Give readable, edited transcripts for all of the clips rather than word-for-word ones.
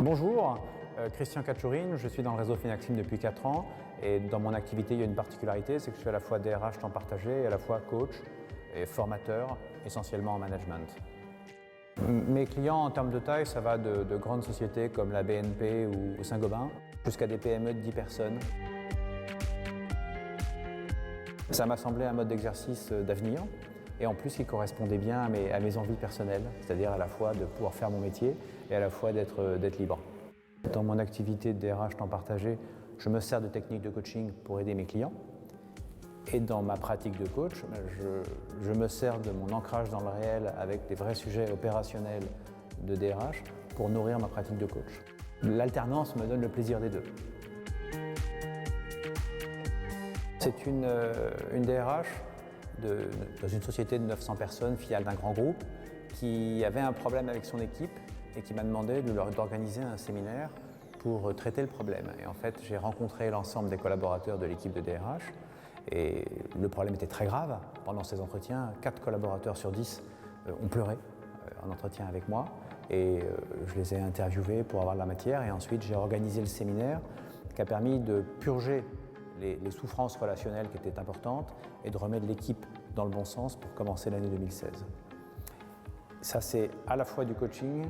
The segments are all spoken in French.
Bonjour, Christian Katchourine, je suis dans le réseau Finaxim depuis 4 ans et dans mon activité il y a une particularité, c'est que je suis à la fois DRH temps partagé et à la fois coach et formateur, essentiellement en management. Mes clients en termes de taille, ça va de grandes sociétés comme la BNP ou Saint-Gobain jusqu'à des PME de 10 personnes. Ça m'a semblé un mode d'exercice d'avenir et en plus il correspondait bien à mes envies personnelles, c'est-à-dire à la fois de pouvoir faire mon métier et à la fois d'être libre. Dans mon activité de DRH temps partagé, je me sers de techniques de coaching pour aider mes clients. Et dans ma pratique de coach, je me sers de mon ancrage dans le réel avec des vrais sujets opérationnels de DRH pour nourrir ma pratique de coach. L'alternance me donne le plaisir des deux. C'est une DRH dans une société de 900 personnes, filiale d'un grand groupe, qui avait un problème avec son équipe et qui m'a demandé d'organiser un séminaire pour traiter le problème. Et en fait, j'ai rencontré l'ensemble des collaborateurs de l'équipe de DRH et le problème était très grave. Pendant ces entretiens, 4 collaborateurs sur 10 ont pleuré en entretien avec moi et je les ai interviewés pour avoir de la matière et ensuite j'ai organisé le séminaire qui a permis de purger les souffrances relationnelles qui étaient importantes et de remettre l'équipe dans le bon sens pour commencer l'année 2016. Ça, c'est à la fois du coaching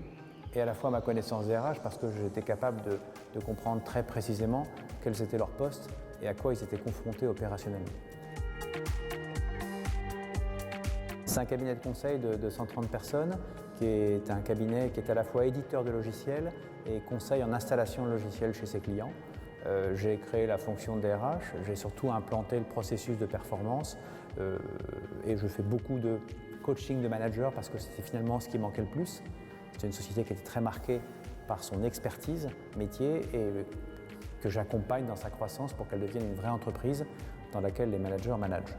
et à la fois ma connaissance DRH parce que j'étais capable de comprendre très précisément quels étaient leurs postes et à quoi ils étaient confrontés opérationnellement. C'est un cabinet de conseil de 130 personnes qui est un cabinet qui est à la fois éditeur de logiciels et conseil en installation de logiciels chez ses clients. J'ai créé la fonction de DRH, j'ai surtout implanté le processus de performance et je fais beaucoup de coaching de manager parce que c'était finalement ce qui manquait le plus. C'est une société qui était très marquée par son expertise métier et que j'accompagne dans sa croissance pour qu'elle devienne une vraie entreprise dans laquelle les managers managent.